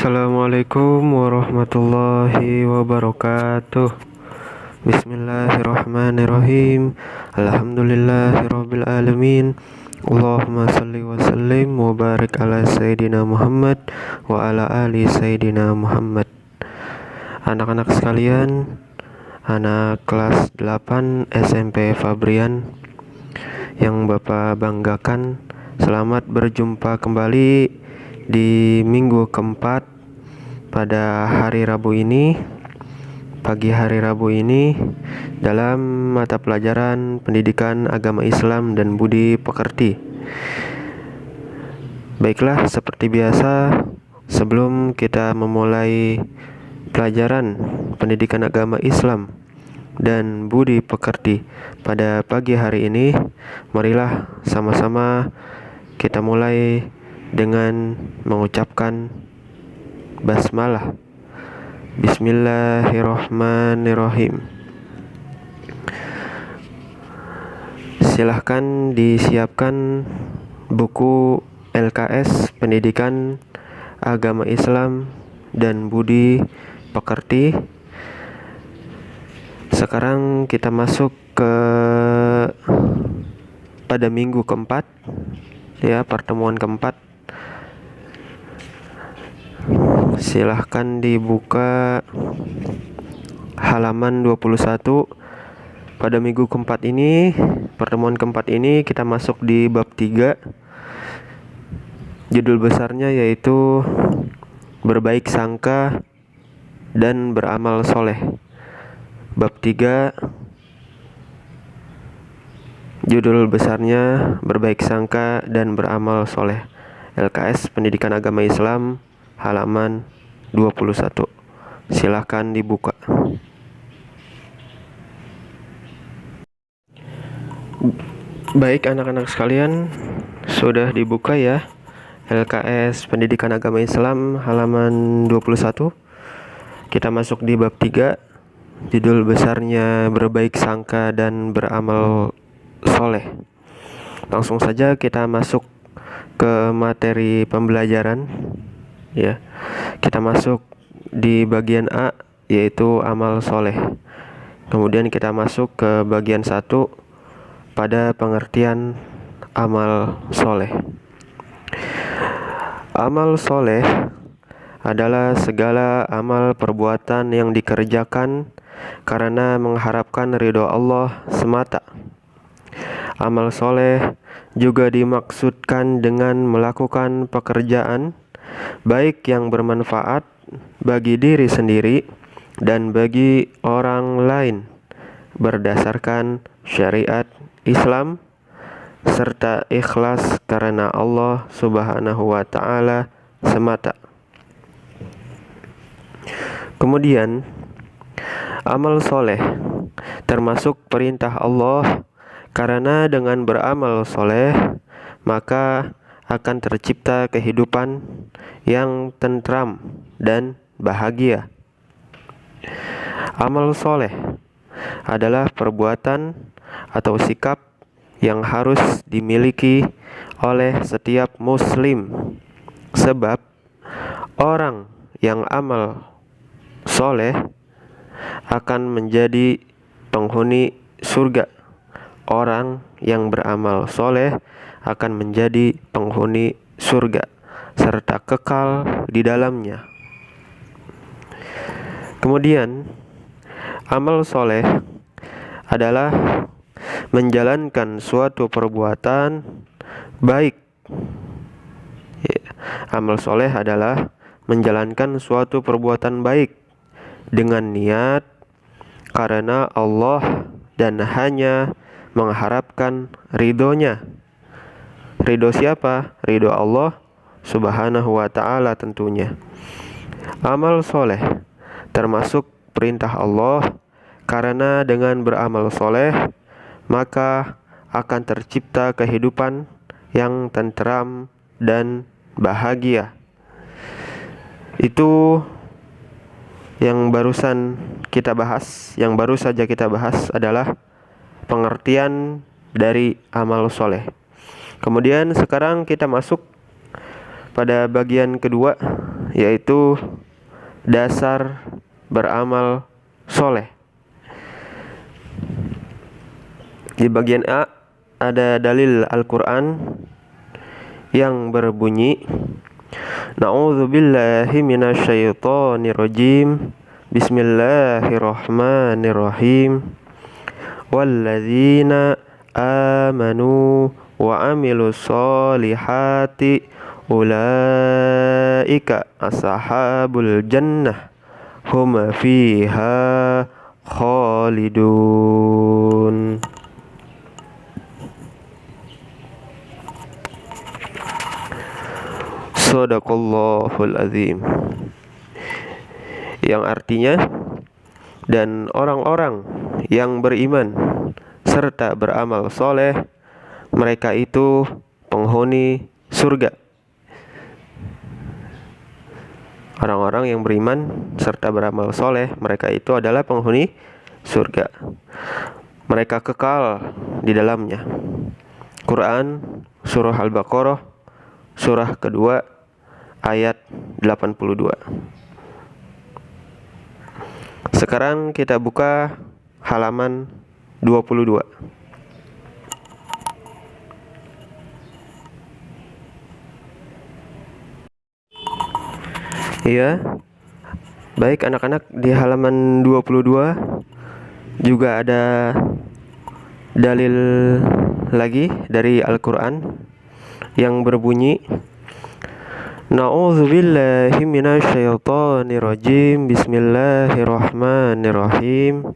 Assalamualaikum warahmatullahi wabarakatuh. Bismillahirrahmanirrahim. Alhamdulillahirabbil alamin. Allahumma shalli wa sallim wa barik ala sayyidina Muhammad wa ala ali sayyidina Muhammad. Anak-anak sekalian, anak kelas 8 SMP Fabrian yang Bapak banggakan, selamat berjumpa kembali di minggu keempat pada hari Rabu ini, pagi hari Rabu ini, dalam mata pelajaran Pendidikan Agama Islam dan Budi Pekerti. Baiklah, seperti biasa, sebelum kita memulai pelajaran Pendidikan Agama Islam dan Budi Pekerti pada pagi hari ini, marilah sama-sama kita mulai dengan mengucapkan basmalah. Bismillahirrahmanirrahim. Silahkan disiapkan buku LKS Pendidikan Agama Islam dan Budi Pekerti. Sekarang kita masuk ke pada minggu keempat, ya, pertemuan keempat. Silahkan dibuka halaman 21. Pada minggu keempat ini, pertemuan keempat ini, kita masuk di bab 3. Judul besarnya yaitu berbaik sangka dan beramal soleh. Bab 3, judul besarnya berbaik sangka dan beramal soleh. LKS Pendidikan Agama Islam, halaman 21. Silahkan dibuka. Baik anak-anak sekalian, sudah dibuka ya LKS Pendidikan Agama Islam halaman 21. Kita masuk di bab 3. Judul besarnya berbaik sangka dan beramal soleh. Langsung saja kita masuk ke materi pembelajaran. Ya, kita masuk di bagian A, yaitu amal soleh. Kemudian kita masuk ke bagian 1 pada pengertian amal soleh. Amal soleh adalah segala amal perbuatan yang dikerjakan karena mengharapkan ridho Allah semata. Amal soleh juga dimaksudkan dengan melakukan pekerjaan baik yang bermanfaat bagi diri sendiri dan bagi orang lain berdasarkan syariat Islam serta ikhlas karena Allah Subhanahu wa ta'ala semata. Kemudian, amal soleh termasuk perintah Allah, karena dengan beramal soleh maka akan tercipta kehidupan yang tentram dan bahagia. Amal soleh adalah perbuatan atau sikap yang harus dimiliki oleh setiap muslim, sebab orang yang amal soleh akan menjadi penghuni surga. Orang yang beramal soleh akan menjadi penghuni surga serta kekal di dalamnya. Kemudian, amal soleh adalah menjalankan suatu perbuatan baik. Amal soleh adalah menjalankan suatu perbuatan baik dengan niat karena Allah dan hanya mengharapkan ridhonya. Ridho siapa? Ridho Allah Subhanahu wa ta'ala tentunya. Amal soleh termasuk perintah Allah, karena dengan beramal soleh maka akan tercipta kehidupan yang tentram dan bahagia. Itu yang barusan kita bahas, yang baru saja kita bahas adalah pengertian dari amal soleh. Kemudian sekarang kita masuk pada bagian kedua, yaitu dasar beramal soleh. Di bagian A ada dalil Al-Quran yang berbunyi, Na'udzubillahi minasyaitonirrajim. Bismillahirrahmanirrahim. Walladzina amanu wa amilus solihati ulaika ashabul jannah hum fiha khalidun. Shadaqallahul azim. Yang artinya, dan orang-orang yang beriman serta beramal soleh, mereka itu penghuni surga. Orang-orang yang beriman serta beramal soleh, mereka itu adalah penghuni surga. Mereka kekal di dalamnya. Quran Surah Al-Baqarah surah kedua ayat 82. Sekarang kita buka halaman 22. Iya. Baik anak-anak, di halaman 22 juga ada dalil lagi dari Al-Quran yang berbunyi, Na'udzubillahi minasyaitonirrajim. Bismillahirrahmanirrahim.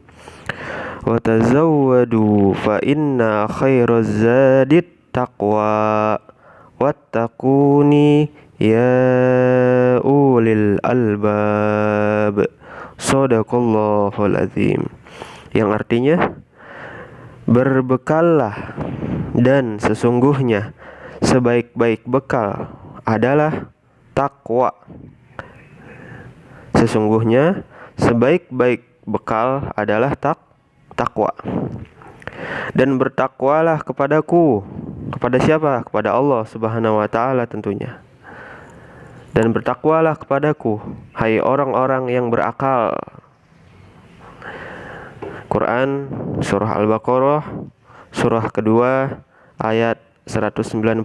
Wa tazawwadu fa inna khairaz zadit taqwa wattaquni ya ulil albab. Shadaqallahul azim. Yang artinya, berbekallah, dan sesungguhnya sebaik-baik bekal adalah takwa. Sesungguhnya sebaik-baik bekal adalah takwa. Dan bertakwalah kepadaku. Kepada siapa? Kepada Allah Subhanahu wa ta'ala tentunya. Dan bertakwalah kepadaku, hai orang-orang yang berakal. Quran Surah Al-Baqarah surah kedua ayat 197.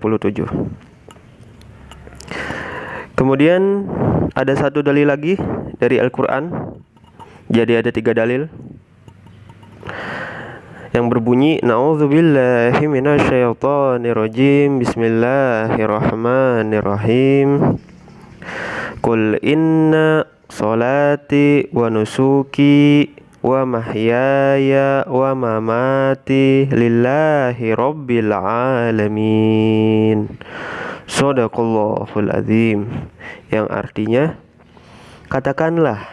Kemudian ada satu dalil lagi dari Al-Quran. Jadi ada 3 dalil yang berbunyi, Na'udzubillahi minasyaitonirrajim. Bismillahirrahmanirrahim. Qul inna salati wa nusuki wa mahyaya wa mamati lillahi rabbil alamin. Shadaqallahul azim. Yang artinya, katakanlah,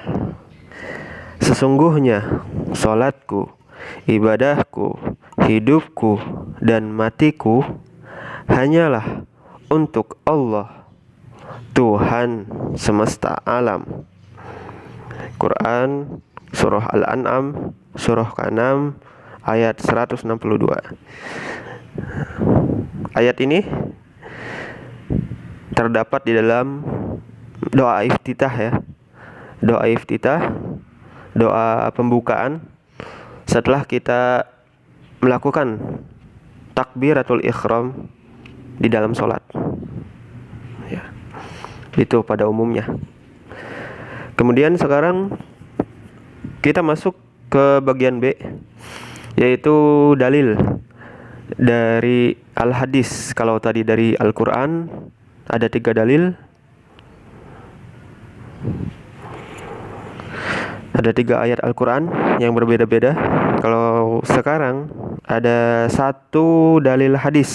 sesungguhnya salatku, ibadahku, hidupku, dan matiku hanyalah untuk Allah, Tuhan semesta alam. Quran Surah Al-An'am surah ke-6 ayat 162. Ayat ini terdapat di dalam doa iftitah ya. Doa iftitah, doa pembukaan setelah kita melakukan takbiratul ihram di dalam sholat ya. Itu pada umumnya. Kemudian sekarang kita masuk ke bagian B, yaitu dalil dari al-hadis. Kalau tadi dari Al-Quran ada 3 dalil, ada 3 ayat Al-Quran yang berbeda-beda. Kalau sekarang ada 1 dalil hadis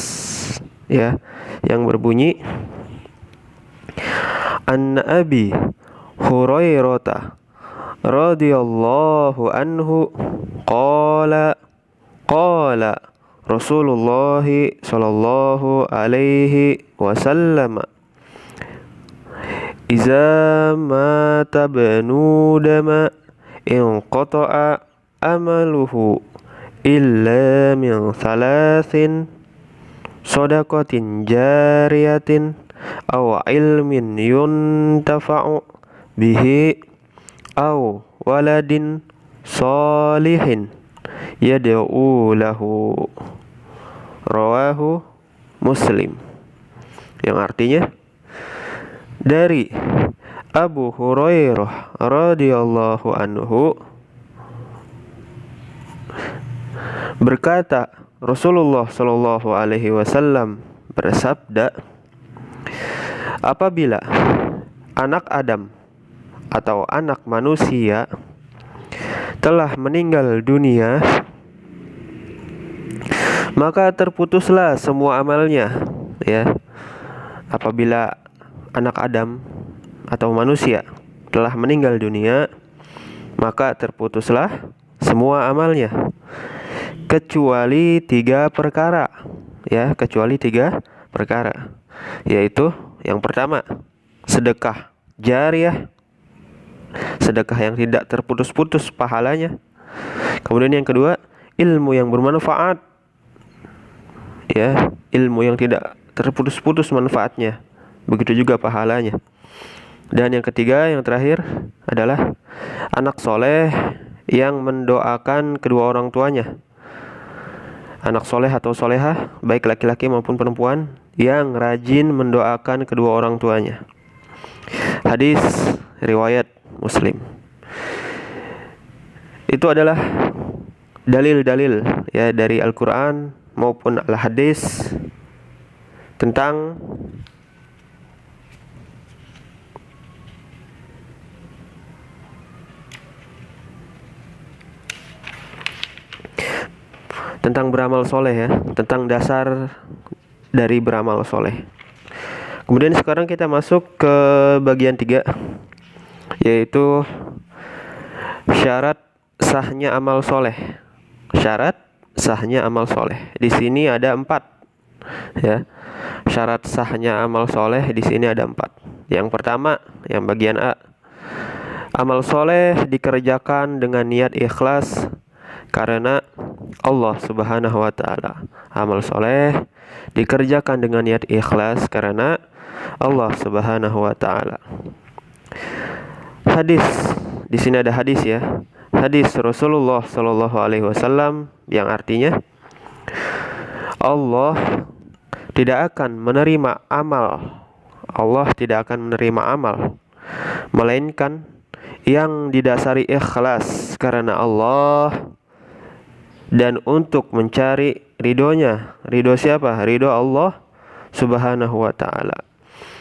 ya, yang berbunyi, An Abi Hurairah radhiyallahu anhu qala Rasulullah sallallahu alaihi wasallam, iza mata banu dama inqata'a amaluhu illa min thalathin, shadaqatin jariyatin aw ilmin yuntafa'u bihi aw waladin salihin yad'u lahu. Rawahu Muslim. Yang artinya dari Abu Hurairah radhiyallahu anhu berkata, Rasulullah Shallallahu alaihi wasallam bersabda, apabila anak Adam atau anak manusia telah meninggal dunia, maka terputuslah semua amalnya, ya. Apabila anak Adam atau manusia telah meninggal dunia, maka terputuslah semua amalnya, kecuali 3 perkara, ya, kecuali 3 perkara, yaitu yang pertama, sedekah jariyah, sedekah yang tidak terputus-putus pahalanya. Kemudian yang kedua, ilmu yang bermanfaat, ya, ilmu yang tidak terputus-putus manfaatnya, begitu juga pahalanya. Dan yang ketiga, yang terakhir adalah anak soleh yang mendoakan kedua orang tuanya. Anak soleh atau solehah, baik laki-laki maupun perempuan, yang rajin mendoakan kedua orang tuanya. Hadis riwayat Muslim. Itu adalah dalil-dalil, ya, dari Al-Quran maupun Al-Hadis tentang beramal soleh, ya, tentang dasar dari beramal soleh. Kemudian sekarang kita masuk ke bagian 3, yaitu syarat sahnya amal soleh. Syarat sahnya amal soleh. Di sini ada 4, ya. Syarat sahnya amal soleh di sini ada 4. Yang pertama, yang bagian A, amal soleh dikerjakan dengan niat ikhlas karena Allah Subhanahu wa ta'ala. Amal soleh dikerjakan dengan niat ikhlas karena Allah Subhanahu wa ta'ala. Hadis, di sini ada hadis, ya. Hadis Rasulullah Shallallahu alaihi wasallam yang artinya Allah tidak akan menerima amal. Allah tidak akan menerima amal melainkan yang didasari ikhlas karena Allah dan untuk mencari ridhonya. Ridho siapa? Ridho Allah Subhanahu wa ta'ala.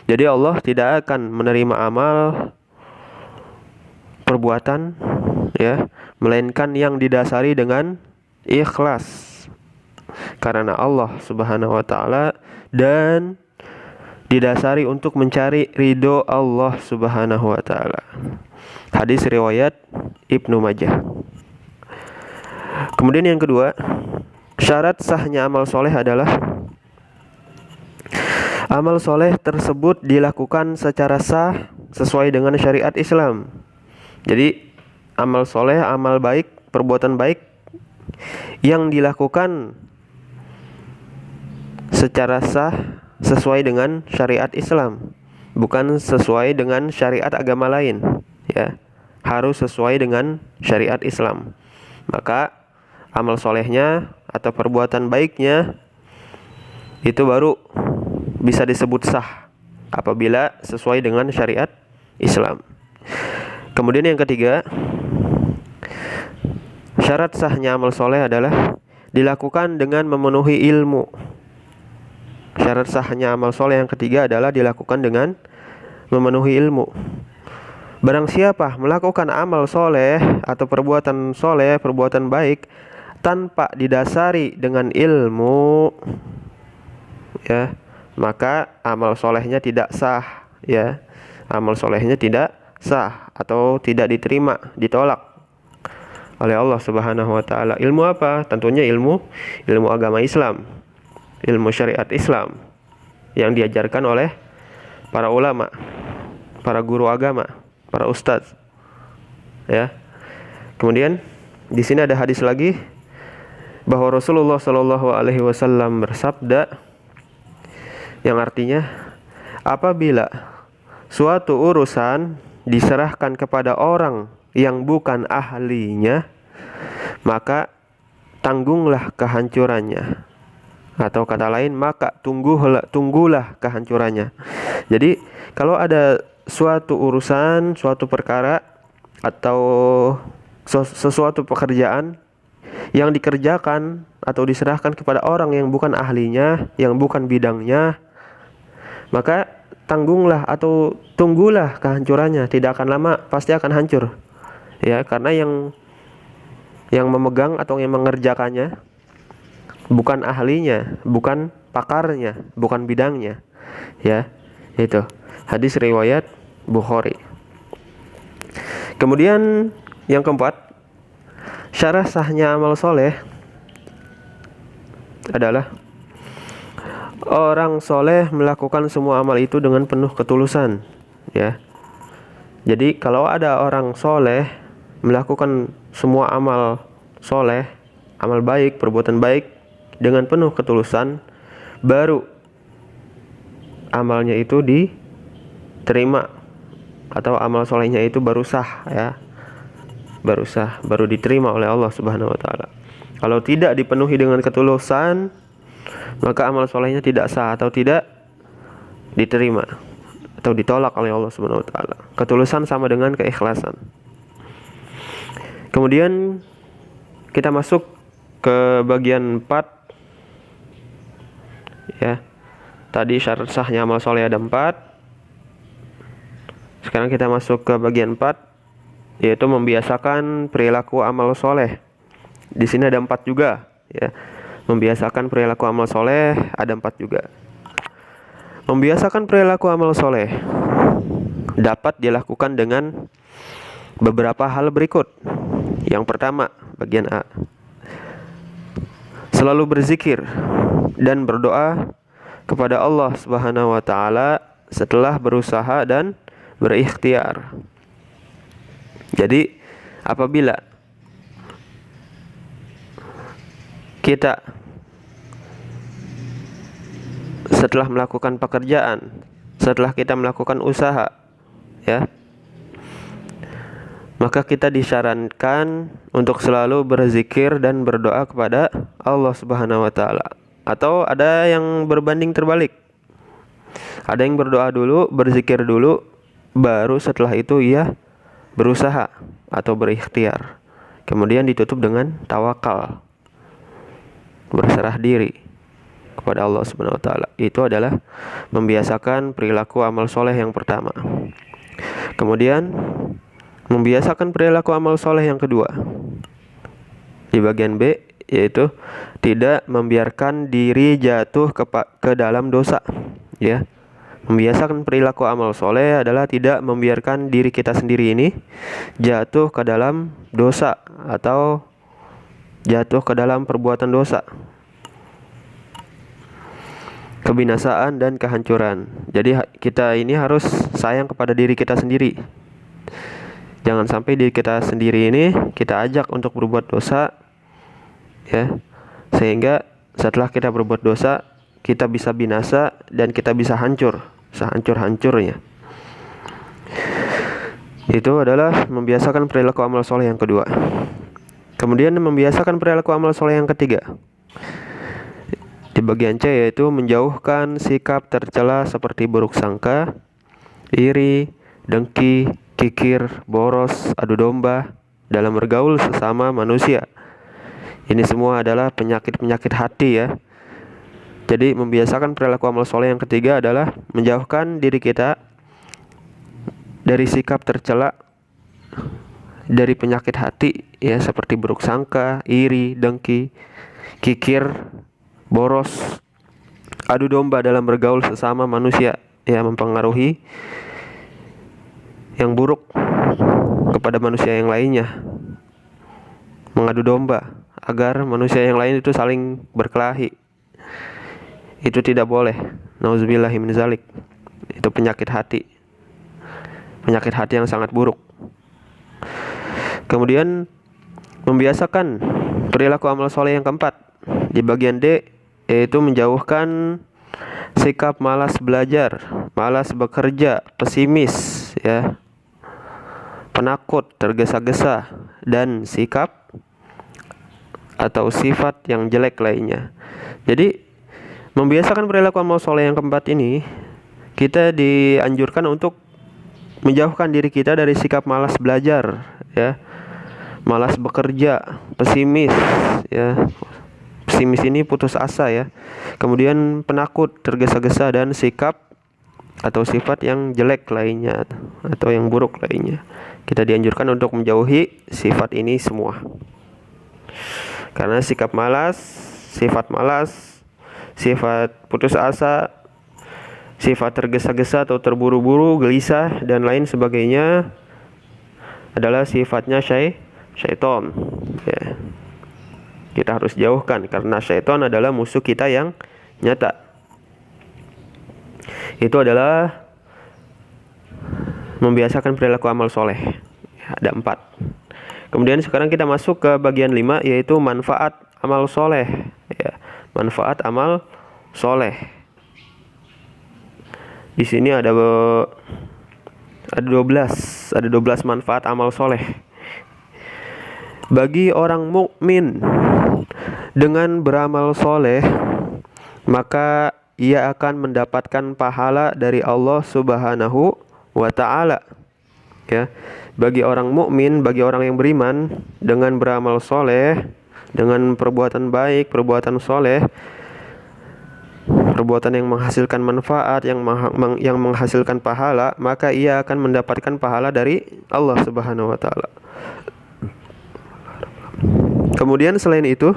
Jadi Allah tidak akan menerima amal perbuatan, ya, melainkan yang didasari dengan ikhlas karena Allah Subhanahu wa ta'ala dan didasari untuk mencari ridho Allah Subhanahu wa ta'ala. Hadis riwayat Ibnu Majah. Kemudian yang kedua, syarat sahnya amal soleh adalah amal soleh tersebut dilakukan secara sah sesuai dengan syariat Islam. Jadi amal soleh, amal baik, perbuatan baik yang dilakukan secara sah sesuai dengan syariat Islam, bukan sesuai dengan syariat agama lain, ya. Harus sesuai dengan syariat Islam. Maka amal solehnya atau perbuatan baiknya itu baru bisa disebut sah apabila sesuai dengan syariat Islam. Kemudian yang ketiga, syarat sahnya amal soleh adalah dilakukan dengan memenuhi ilmu. Syarat sahnya amal soleh yang ketiga adalah dilakukan dengan memenuhi ilmu. Barang siapa melakukan amal soleh atau perbuatan soleh, perbuatan baik tanpa didasari dengan ilmu, ya, maka amal solehnya tidak sah, ya. Amal solehnya tidak sah atau tidak diterima, ditolak oleh Allah Subhanahu wa ta'ala. Ilmu apa? Tentunya ilmu agama Islam, ilmu syariat Islam yang diajarkan oleh para ulama, para guru agama, para ustadz, ya. Kemudian di sini ada hadis lagi bahwa Rasulullah Shallallahu alaihi wasallam bersabda yang artinya apabila suatu urusan diserahkan kepada orang yang bukan ahlinya, maka tanggunglah kehancurannya. Atau kata lain, maka tunggulah kehancurannya. Jadi kalau ada suatu urusan, suatu perkara atau sesuatu pekerjaan yang dikerjakan atau diserahkan kepada orang yang bukan ahlinya, yang bukan bidangnya, maka tanggunglah atau tunggulah kehancurannya. Tidak akan lama, pasti akan hancur. Ya, karena yang memegang atau yang mengerjakannya bukan ahlinya, bukan pakarnya, bukan bidangnya. Ya, itu hadis riwayat Bukhari. Kemudian yang keempat, syarat sahnya amal soleh adalah orang soleh melakukan semua amal itu dengan penuh ketulusan. Ya, jadi kalau ada orang soleh melakukan semua amal soleh, amal baik, perbuatan baik dengan penuh ketulusan, baru amalnya itu diterima, atau amal solehnya itu baru sah, ya, baru sah, baru diterima oleh Allah Subhanahu wa Ta'ala. Kalau tidak dipenuhi dengan ketulusan, maka amal solehnya tidak sah atau tidak diterima atau ditolak oleh Allah Subhanahu wa Ta'ala. Ketulusan sama dengan keikhlasan. Kemudian kita masuk ke bagian 4. Ya, tadi syarat sahnya amal soleh ada 4. Sekarang kita masuk ke bagian 4, yaitu membiasakan perilaku amal soleh. Di sini ada 4 juga, ya. Membiasakan perilaku amal soleh ada 4 juga. Membiasakan perilaku amal soleh dapat dilakukan dengan beberapa hal berikut. Yang pertama, bagian A, selalu berzikir dan berdoa kepada Allah Subhanahu wa Ta'ala setelah berusaha dan berikhtiar. Jadi apabila kita setelah melakukan pekerjaan, setelah kita melakukan usaha, ya, maka kita disarankan untuk selalu berzikir dan berdoa kepada Allah Subhanahu wa Ta'ala. Atau ada yang berbanding terbalik, ada yang berdoa dulu, berzikir dulu, baru setelah itu ia berusaha atau berikhtiar. Kemudian ditutup dengan tawakal, berserah diri kepada Allah Subhanahu wa Ta'ala. Itu adalah membiasakan perilaku amal soleh yang pertama. Kemudian membiasakan perilaku amal soleh yang kedua di bagian B, yaitu tidak membiarkan diri jatuh ke dalam dosa. Ya, membiasakan perilaku amal soleh adalah tidak membiarkan diri kita sendiri ini jatuh ke dalam dosa atau jatuh ke dalam perbuatan dosa, kebinasaan dan kehancuran. Jadi kita ini harus sayang kepada diri kita sendiri. Jangan sampai diri kita sendiri ini kita ajak untuk berbuat dosa, ya, sehingga setelah kita berbuat dosa kita bisa binasa dan kita bisa hancur sehancur-hancurnya. Itu adalah membiasakan perilaku amal soleh yang kedua. Kemudian membiasakan perilaku amal soleh yang ketiga di bagian C, yaitu menjauhkan sikap tercela seperti buruk sangka, iri, dengki, kikir, boros, adu domba dalam bergaul sesama manusia. Ini semua adalah penyakit-penyakit hati, ya. Jadi membiasakan perilaku amal soleh yang ketiga adalah menjauhkan diri kita dari sikap tercela, dari penyakit hati, ya, seperti buruk sangka, iri, dengki, kikir, boros, adu domba dalam bergaul sesama manusia, ya, mempengaruhi yang buruk kepada manusia yang lainnya, mengadu domba agar manusia yang lain itu saling berkelahi. Itu tidak boleh. Nauzubillahi min zalik. Itu penyakit hati yang sangat buruk. Kemudian membiasakan perilaku amal soleh yang keempat di bagian D, yaitu menjauhkan sikap malas belajar, malas bekerja, pesimis, ya, penakut, tergesa-gesa, dan sikap atau sifat yang jelek lainnya. Jadi membiasakan perilaku amal soleh yang keempat ini, kita dianjurkan untuk menjauhkan diri kita dari sikap malas belajar, ya, malas bekerja, pesimis, ya. Pesimis ini putus asa, ya. Kemudian penakut, tergesa-gesa, dan sikap atau sifat yang jelek lainnya atau yang buruk lainnya. Kita dianjurkan untuk menjauhi sifat ini semua. Karena sikap malas, sifat putus asa, sifat tergesa-gesa atau terburu-buru, gelisah, dan lain sebagainya adalah sifatnya syaitan, ya. Kita harus jauhkan karena syaitan adalah musuh kita yang nyata. Itu adalah membiasakan perilaku amal soleh, ya, ada 4. Kemudian sekarang kita masuk ke bagian 5, yaitu manfaat amal soleh, ya. Manfaat amal soleh. Di sini ada 12 manfaat amal soleh. Bagi orang mukmin dengan beramal soleh, maka ia akan mendapatkan pahala dari Allah Subhanahu wa Ta'ala, ya. Bagi orang mukmin, bagi orang yang beriman dengan beramal soleh, dengan perbuatan baik, perbuatan soleh, perbuatan yang menghasilkan manfaat, yang menghasilkan pahala, maka ia akan mendapatkan pahala dari Allah Subhanahu wa Ta'ala. Kemudian selain itu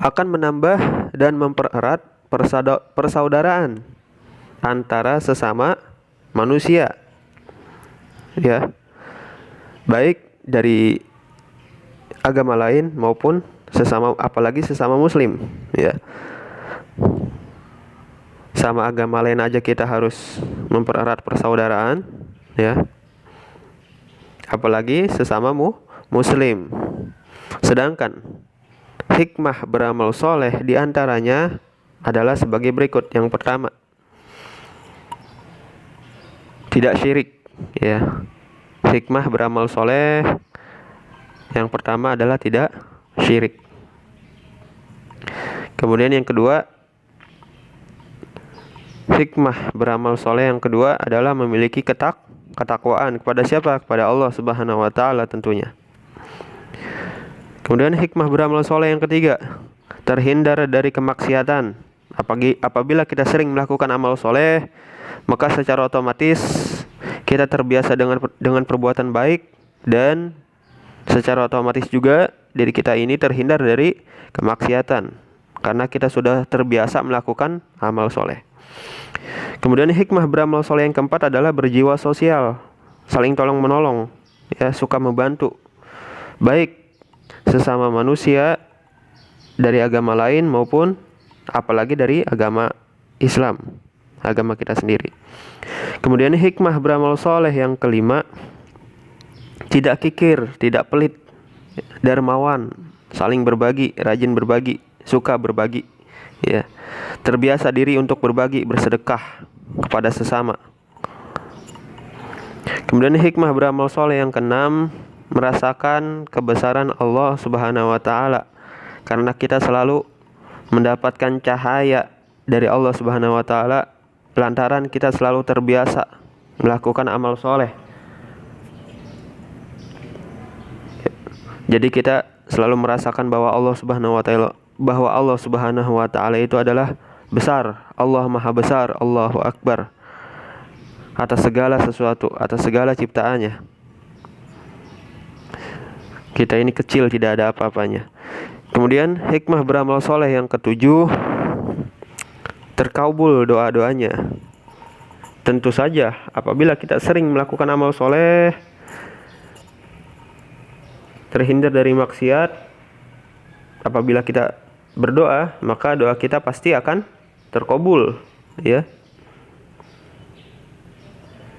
akan menambah dan mempererat persaudaraan antara sesama manusia, ya, baik dari agama lain maupun apalagi sesama muslim, ya. Sama agama lain aja kita harus mempererat persaudaraan, ya, apalagi sesama muslim. Sedangkan hikmah beramal soleh diantaranya adalah sebagai berikut. Yang pertama, tidak syirik, ya. Hikmah beramal soleh yang pertama adalah tidak syirik. Kemudian yang kedua, hikmah beramal soleh yang kedua adalah memiliki ketakwaan kepada siapa? Kepada Allah Subhanahu wa Ta'ala tentunya. Kemudian hikmah beramal soleh yang ketiga, terhindar dari kemaksiatan. Apabila kita sering melakukan amal soleh, maka secara otomatis kita terbiasa dengan perbuatan baik, dan secara otomatis juga diri kita ini terhindar dari kemaksiatan karena kita sudah terbiasa melakukan amal soleh. Kemudian hikmah beramal soleh yang keempat adalah berjiwa sosial, saling tolong menolong, ya, suka membantu, baik sesama manusia dari agama lain maupun apalagi dari agama Islam, agama kita sendiri. Kemudian hikmah beramal soleh yang kelima, tidak kikir, tidak pelit, dermawan, saling berbagi, rajin berbagi, suka berbagi, ya. Terbiasa diri untuk berbagi, bersedekah kepada sesama. Kemudian hikmah beramal soleh yang keenam, merasakan kebesaran Allah Subhanahu wa Ta'ala, karena kita selalu mendapatkan cahaya dari Allah Subhanahu wa Ta'ala lantaran kita selalu terbiasa melakukan amal soleh. Jadi kita selalu merasakan bahwa Allah Subhanahu wa Ta'ala itu adalah besar. Allah Maha Besar, Allahu Akbar, atas segala sesuatu, atas segala ciptaannya. Kita ini kecil, tidak ada apa-apanya. Kemudian hikmah beramal soleh yang ketujuh, terkabul doa-doanya. Tentu saja apabila kita sering melakukan amal soleh, terhindar dari maksiat, apabila kita berdoa, maka doa kita pasti akan terkabul, ya.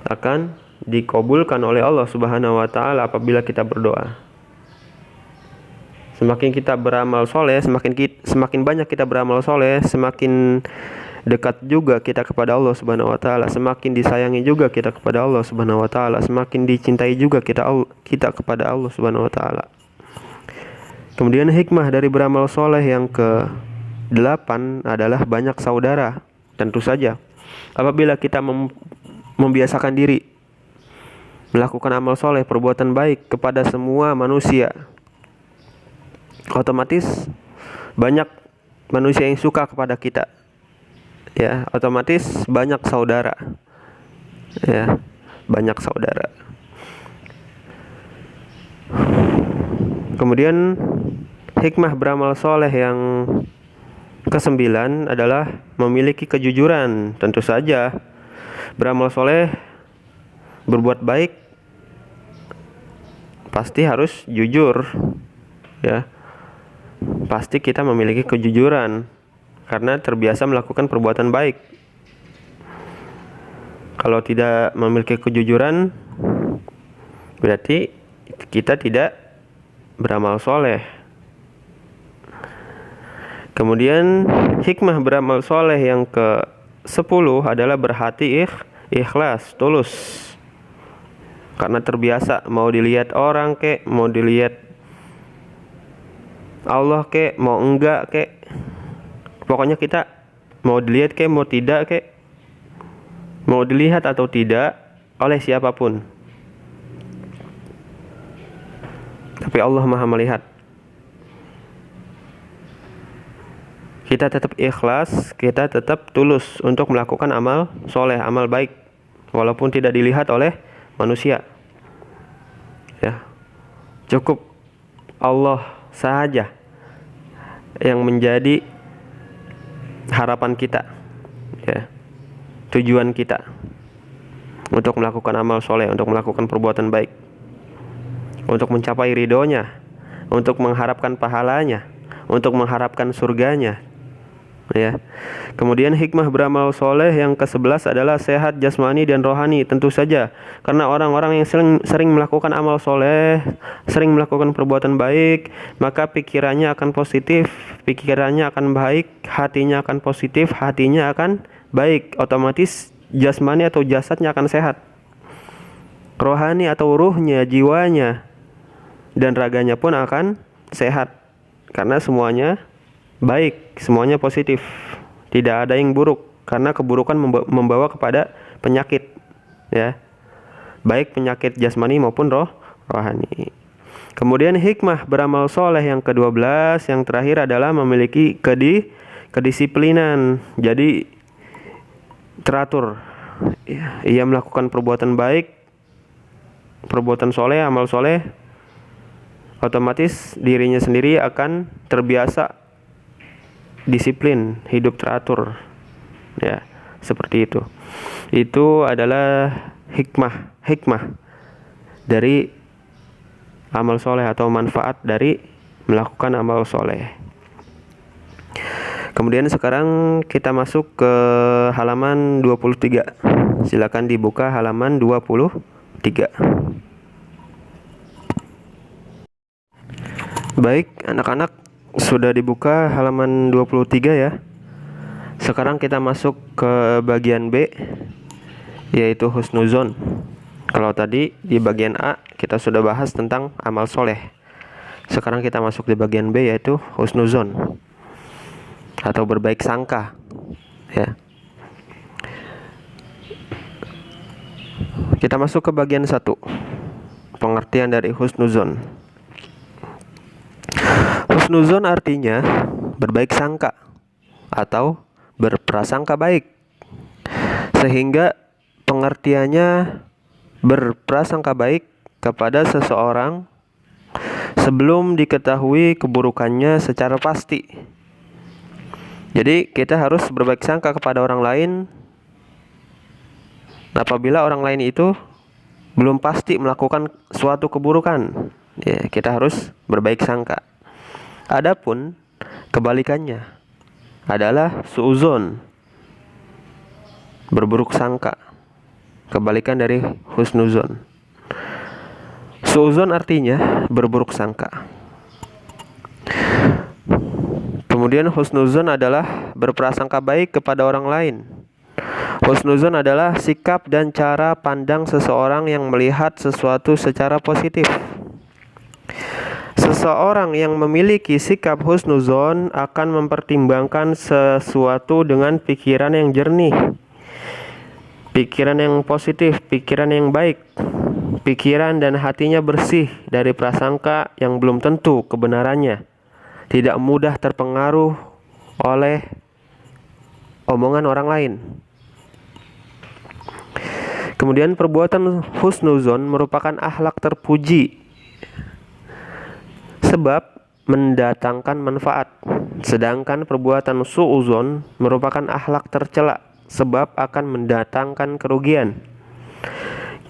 Akan dikabulkan oleh Allah Subhanahu wa Ta'ala apabila kita berdoa. Semakin kita beramal soleh, semakin banyak kita beramal soleh, semakin dekat juga kita kepada Allah Subhanahu wa taala, semakin disayangi juga kita kepada Allah Subhanahu wa taala, semakin dicintai juga kita kepada Allah Subhanahu wa taala. Kemudian hikmah dari beramal soleh yang ke-8 adalah banyak saudara. Tentu saja apabila kita membiasakan diri melakukan amal soleh, perbuatan baik kepada semua manusia, otomatis banyak manusia yang suka kepada kita, ya, otomatis banyak saudara, ya, banyak saudara. Kemudian hikmah beramal soleh yang ke-9 adalah memiliki kejujuran. Tentu saja beramal soleh, berbuat baik pasti harus jujur, ya. Pasti kita memiliki kejujuran karena terbiasa melakukan perbuatan baik. Kalau tidak memiliki kejujuran, berarti kita tidak beramal soleh. Kemudian hikmah beramal soleh yang ke-10 adalah berhati ikhlas, tulus. Karena terbiasa mau dilihat orang kek, mau dilihat Allah kek, mau enggak kek, pokoknya kita mau dilihat kek, mau tidak kek, mau dilihat atau tidak oleh siapapun, tapi Allah Maha melihat. Kita tetap ikhlas, kita tetap tulus untuk melakukan amal soleh, amal baik, walaupun tidak dilihat oleh manusia, ya. Cukup Allah saja yang menjadi harapan kita, ya, tujuan kita untuk melakukan amal soleh, untuk melakukan perbuatan baik, untuk mencapai ridhonya, untuk mengharapkan pahalanya, untuk mengharapkan surganya, ya. Kemudian hikmah beramal soleh yang ke-11 adalah sehat jasmani dan rohani. Tentu saja karena orang-orang yang sering melakukan amal soleh, sering melakukan perbuatan baik, maka pikirannya akan positif, pikirannya akan baik, hatinya akan positif, hatinya akan baik. Otomatis jasmani atau jasadnya akan sehat, rohani atau ruhnya, jiwanya dan raganya pun akan sehat, karena semuanya baik, semuanya positif, tidak ada yang buruk, karena keburukan membawa kepada penyakit, ya, baik penyakit jasmani maupun rohani. Kemudian hikmah beramal soleh yang ke-12 yang terakhir adalah memiliki kedisiplinan. Jadi teratur, ya, ia melakukan perbuatan baik, perbuatan soleh, amal soleh, otomatis dirinya sendiri akan terbiasa disiplin, hidup teratur, ya, seperti itu. Itu adalah hikmah dari amal soleh atau manfaat dari melakukan amal soleh. Kemudian sekarang kita masuk ke halaman 23. Silakan dibuka halaman 23. Baik, anak-anak, sudah dibuka halaman 23 ya. Sekarang kita masuk ke bagian B, yaitu husnuzon. Kalau tadi di bagian A kita sudah bahas tentang amal soleh. Sekarang kita masuk di bagian B, yaitu husnuzon atau berbaik sangka, ya. Kita masuk ke bagian 1, pengertian dari husnuzon. Husnuzon artinya berbaik sangka atau berprasangka baik, sehingga pengertiannya berprasangka baik kepada seseorang sebelum diketahui keburukannya secara pasti. Jadi kita harus berbaik sangka kepada orang lain apabila orang lain itu belum pasti melakukan suatu keburukan, ya, kita harus berbaik sangka. Adapun kebalikannya adalah suuzon, berburuk sangka, kebalikan dari husnuzon. Suuzon artinya berburuk sangka. Kemudian husnuzon adalah berprasangka baik kepada orang lain. Husnuzon adalah sikap dan cara pandang seseorang yang melihat sesuatu secara positif. Seseorang yang memiliki sikap husnuzon akan mempertimbangkan sesuatu dengan pikiran yang jernih, pikiran yang positif, pikiran yang baik. Pikiran dan hatinya bersih dari prasangka yang belum tentu kebenarannya, tidak mudah terpengaruh oleh omongan orang lain. Kemudian perbuatan husnuzon merupakan akhlak terpuji sebab mendatangkan manfaat, sedangkan perbuatan su'uzon merupakan akhlak tercela sebab akan mendatangkan kerugian.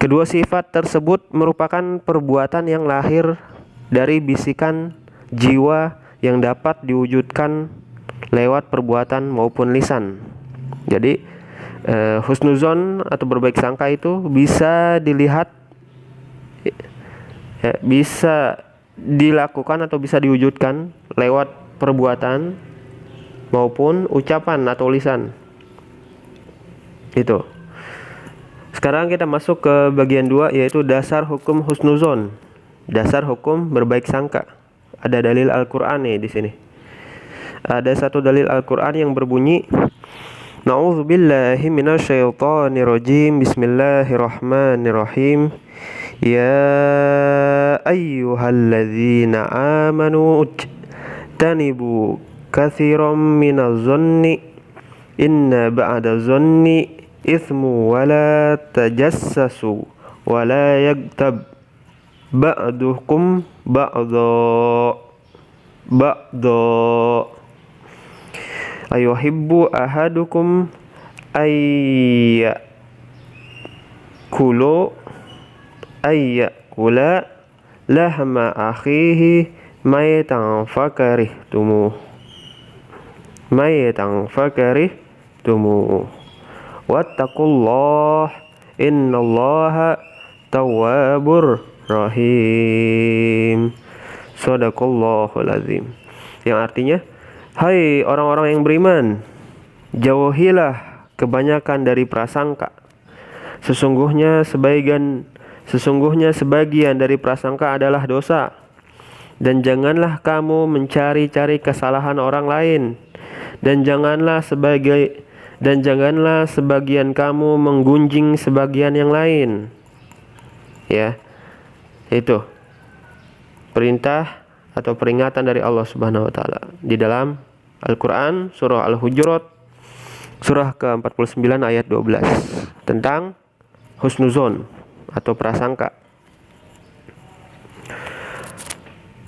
Kedua sifat tersebut merupakan perbuatan yang lahir dari bisikan jiwa yang dapat diwujudkan lewat perbuatan maupun lisan. Jadi husnuzon atau berbaik sangka itu bisa dilihat, bisa dilakukan atau bisa diwujudkan lewat perbuatan maupun ucapan atau lisan. Itu. Sekarang kita masuk ke bagian 2, yaitu dasar hukum husnuzon. Dasar hukum berbaik sangka. Ada dalil Al-Qur'an nih di sini. Ada satu dalil Al-Qur'an yang berbunyi, Na'udzubillahi minasyaitonirrajim. Bismillahirrahmanirrahim. Ya ayyuhalladzina amanu tanibu katsiran minaz-zanni inna ba'da zanni ithmu wala tajassasu wala yaghtab ba'dukum ba'dha ayuhibbu ahadukum ayyakula lahma akhihi maytan fakarihtumu wattaqullah innallaha tawwabur rahim. Shadaqallahul azim. Yang artinya, hai orang-orang yang beriman, jauhilah kebanyakan dari prasangka. Sesungguhnya sebagian dari prasangka adalah dosa. Dan janganlah kamu mencari-cari kesalahan orang lain. Dan janganlah sebagian kamu menggunjing sebagian yang lain. Ya. Itu perintah atau peringatan dari Allah Subhanahu wa taala di dalam Al-Qur'an surah Al-Hujurat surah ke-49 ayat 12 tentang husnuzon atau prasangka.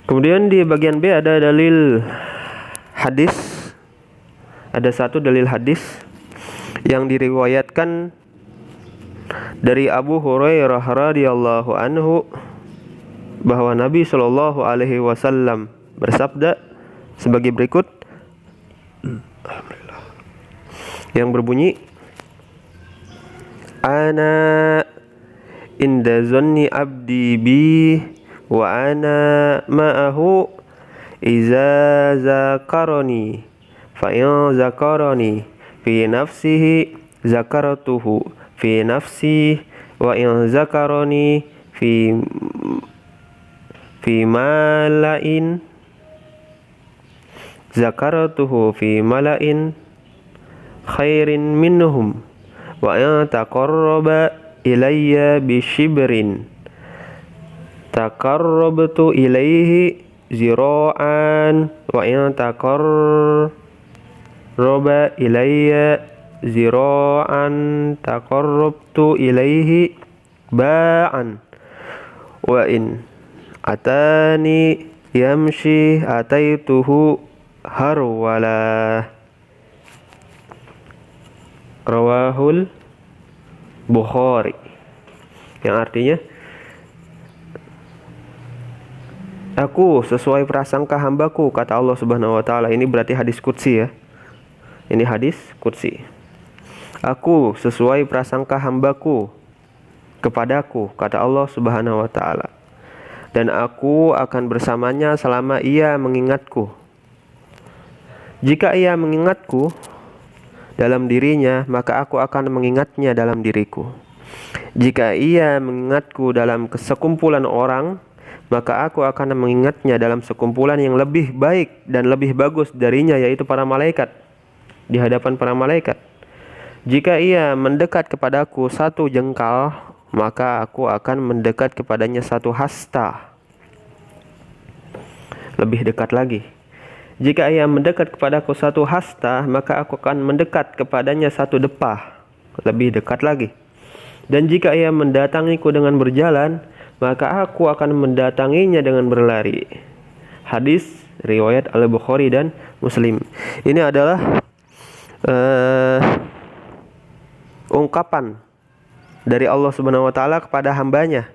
Kemudian di bagian B ada dalil hadis. Ada satu dalil hadis yang diriwayatkan dari Abu Hurairah radhiyallahu anhu bahwa Nabi Shallallahu alaihi wasallam bersabda sebagai berikut, yang berbunyi, ana inda zanni abdi bi wa ana ma'ahu iza zakarani fa in zakarani fi nafsihi zakaratuhu fi nafsi wa in zakarani fi mala'in zakaratuhu fi mala'in khairin minhum wa in taqarraba ilayya bishibrin taqarrabtu ilayhi zira'an wa in taqarraba ilayya zira'an taqarrabtu ilayhi ba'an wa in atani yamshi ataituhu harwala. Rawahul Bukhari. Yang artinya, aku sesuai prasangka hambaku, kata Allah Subhanahu wa taala. Ini berarti hadis qudsi ya. Ini hadis qudsi. Aku sesuai prasangka hambaku kepadaku, kata Allah Subhanahu wa taala. Dan aku akan bersamanya selama ia mengingatku. Jika ia mengingatku, dalam dirinya, maka aku akan mengingatnya dalam diriku. Jika ia mengingatku dalam sekumpulan orang, maka aku akan mengingatnya dalam sekumpulan yang lebih baik dan lebih bagus darinya, yaitu para malaikat, di hadapan para malaikat. Jika ia mendekat kepadaku 1 jengkal, maka aku akan mendekat kepadanya 1 hasta, lebih dekat lagi. Jika ia mendekat kepadaku 1 hasta, maka aku akan mendekat kepadanya 1 depah, lebih dekat lagi. Dan jika ia mendatangiku dengan berjalan, maka aku akan mendatanginya dengan berlari. Hadis riwayat Al-Bukhari dan Muslim. Ini adalah ungkapan dari Allah Subhanahu wa taala kepada hambanya,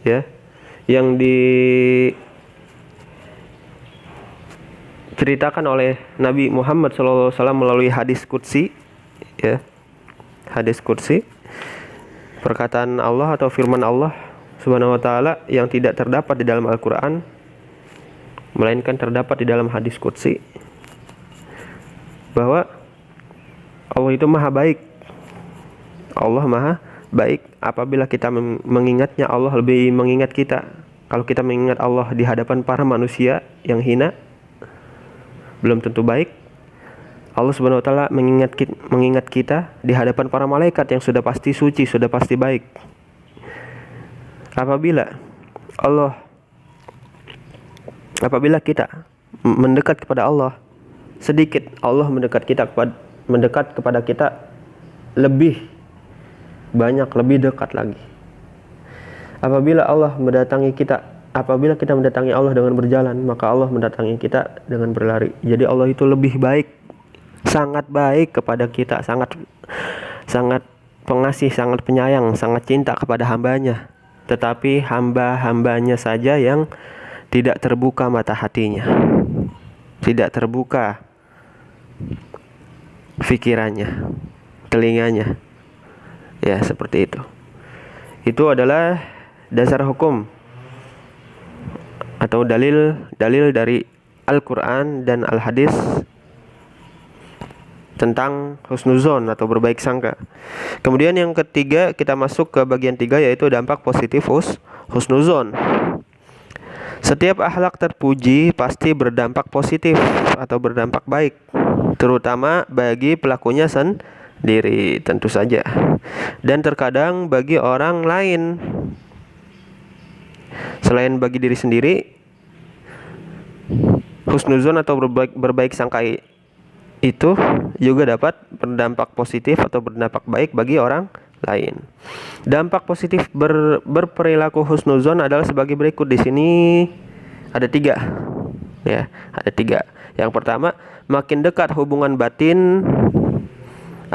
ya, yang diceritakan oleh Nabi Muhammad SAW melalui hadis qudsi, ya. Hadis qudsi, perkataan Allah atau firman Allah Subhanahu wa taala yang tidak terdapat di dalam Al-Qur'an, melainkan terdapat di dalam hadis qudsi, bahwa Allah itu maha baik. Allah maha baik. Apabila kita mengingatnya, Allah lebih mengingat kita. Kalau kita mengingat Allah di hadapan para manusia yang hina, belum tentu baik. Allah Subhanahu wa taala mengingat kita di hadapan para malaikat yang sudah pasti suci, sudah pasti baik. Apabila kita mendekat kepada Allah sedikit, Allah mendekat kepada kita lebih banyak, lebih dekat lagi. Apabila kita mendatangi Allah dengan berjalan, maka Allah mendatangi kita dengan berlari. Jadi Allah itu lebih baik, sangat baik kepada kita, sangat pengasih, sangat penyayang, sangat cinta kepada hambanya. Tetapi hambanya saja yang tidak terbuka mata hatinya, tidak terbuka pikirannya, telinganya, ya, seperti itu. Itu adalah dasar hukum atau dalil dari Al-Quran dan Al-Hadis tentang husnuzon atau berbaik sangka. Kemudian yang ketiga, kita masuk ke bagian 3, yaitu dampak positif husnuzon. Setiap akhlak terpuji pasti berdampak positif atau berdampak baik, terutama bagi pelakunya sendiri, tentu saja, dan terkadang bagi orang lain. Selain bagi diri sendiri, husnuzon atau berbaik sangka itu juga dapat berdampak positif atau berdampak baik bagi orang lain. Dampak positif berperilaku husnuzon adalah sebagai berikut. Di sini ada 3, ya, ada 3. Yang pertama, makin dekat hubungan batin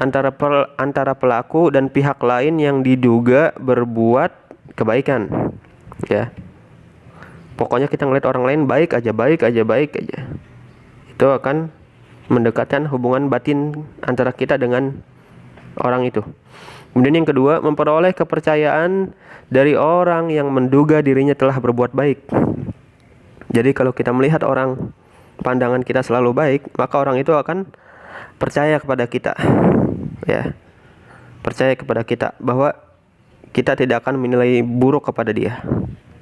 antara pelaku dan pihak lain yang diduga berbuat kebaikan, ya. Pokoknya kita ngeliat orang lain baik aja, itu akan mendekatkan hubungan batin antara kita dengan orang itu. Kemudian yang kedua, memperoleh kepercayaan dari orang yang menduga dirinya telah berbuat baik. Jadi kalau kita melihat orang, pandangan kita selalu baik, maka orang itu akan percaya kepada kita, ya, percaya kepada kita bahwa kita tidak akan menilai buruk kepada dia,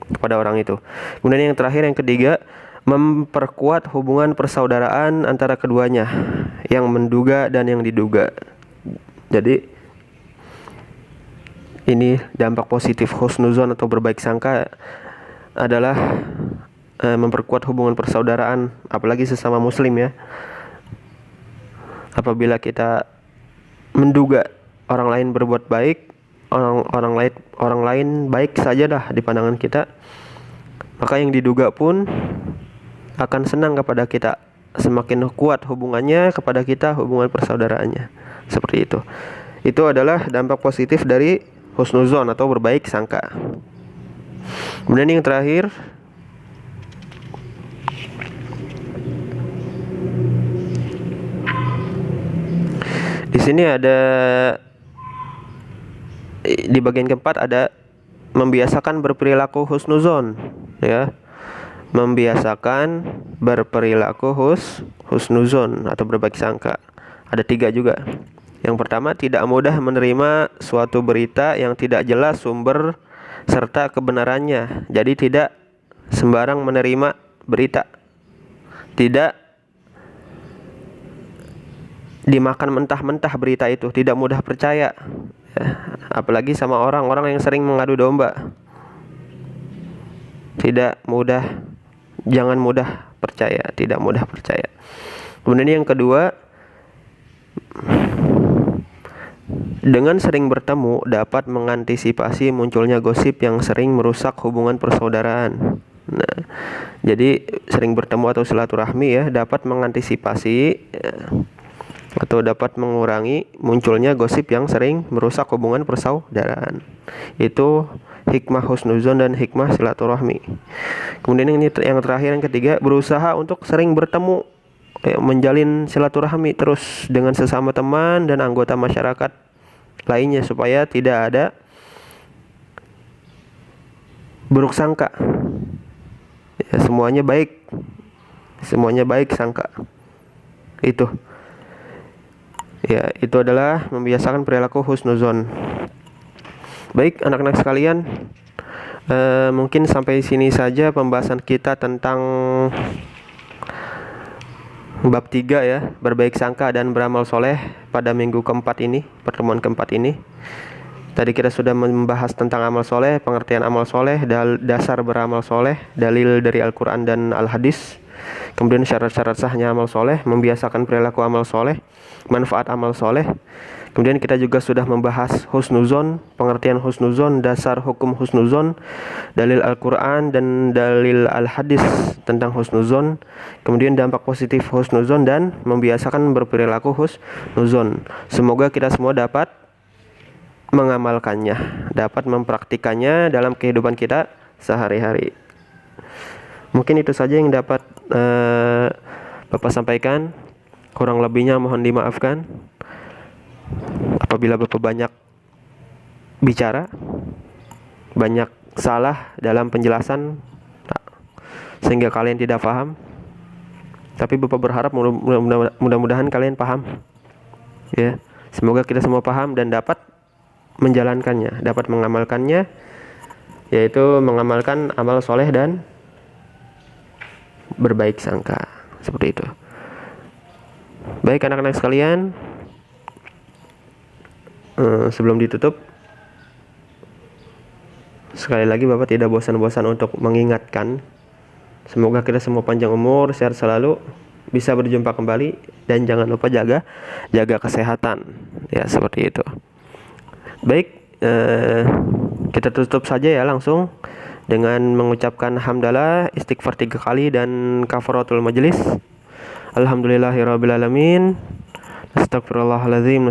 kepada orang itu. Kemudian yang terakhir, yang ketiga, memperkuat hubungan persaudaraan antara keduanya, yang menduga dan yang diduga. Jadi ini dampak positif husnuzon atau berbaik sangka adalah memperkuat hubungan persaudaraan, apalagi sesama muslim, ya. Apabila kita menduga orang lain berbuat baik, orang lain baik saja dah di pandangan kita, maka yang diduga pun akan senang kepada kita. Semakin kuat hubungannya kepada kita, hubungan persaudaraannya. Seperti itu. Itu adalah dampak positif dari husnuzon atau berbaik sangka. Kemudian yang terakhir, di sini ada, di bagian keempat ada membiasakan berperilaku husnuzon, ya. Membiasakan berperilaku husnuzon atau berbaik sangka. Ada 3 juga. Yang pertama, tidak mudah menerima suatu berita yang tidak jelas sumber serta kebenarannya. Jadi tidak sembarang menerima berita. Tidak dimakan mentah-mentah berita itu, tidak mudah percaya. Ya, apalagi sama orang-orang yang sering mengadu domba. Jangan mudah percaya, tidak mudah percaya. Kemudian yang kedua, dengan sering bertemu dapat mengantisipasi munculnya gosip yang sering merusak hubungan persaudaraan. Nah, jadi sering bertemu atau silaturahmi ya dapat mengantisipasi atau dapat mengurangi munculnya gosip yang sering merusak hubungan persaudaraan. Itu hikmah husnuzon dan hikmah silaturahmi. Kemudian ini yang terakhir, yang ketiga, berusaha untuk sering bertemu, menjalin silaturahmi terus dengan sesama teman dan anggota masyarakat lainnya supaya tidak ada buruk sangka. Ya, semuanya baik sangka. Itu. Ya, itu adalah membiasakan perilaku husnuzon. Baik, anak-anak sekalian, mungkin sampai sini saja pembahasan kita tentang bab 3 ya, berbaik sangka dan beramal soleh pada minggu keempat ini, pertemuan keempat ini. Tadi kita sudah membahas tentang amal soleh, pengertian amal soleh, dasar beramal soleh, dalil dari Al-Quran dan Al-Hadis. Kemudian syarat-syarat sahnya amal soleh, membiasakan perilaku amal soleh, manfaat amal soleh. Kemudian kita juga sudah membahas husnuzon, pengertian husnuzon, dasar hukum husnuzon, dalil Al-Quran dan dalil Al-Hadis tentang husnuzon. Kemudian dampak positif husnuzon dan membiasakan berperilaku husnuzon. Semoga kita semua dapat mengamalkannya, dapat mempraktikannya dalam kehidupan kita sehari-hari. Mungkin itu saja yang dapat Bapak sampaikan. Kurang lebihnya mohon dimaafkan apabila Bapak banyak bicara, banyak salah dalam penjelasan sehingga kalian tidak paham. Tapi Bapak berharap mudah-mudahan kalian paham. Ya, semoga kita semua paham dan dapat menjalankannya, dapat mengamalkannya, yaitu mengamalkan amal soleh dan berbaik sangka. Seperti itu. Baik anak-anak sekalian, sebelum ditutup, sekali lagi Bapak tidak bosan-bosan untuk mengingatkan, semoga kita semua panjang umur, sehat selalu, bisa berjumpa kembali, dan jangan lupa jaga kesehatan. Ya, seperti itu. Baik, kita tutup saja ya langsung dengan mengucapkan hamdalah, istighfar 3 kali dan kafaratul majlis. Alhamdulillahirrabbilalamin. Astagfirullahaladzim.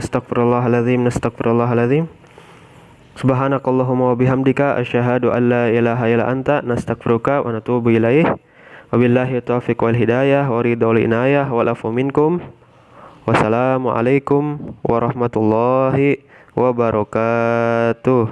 Subhanakallahumma wa bihamdika asyhadu an la ilaha illa anta nastaghfiruka wa natubu ilaih. Wabillahi taufiq wal hidayah wa ridhal inayah wal afu minkum. Wassalamualaikum warahmatullahi wabarakatuh.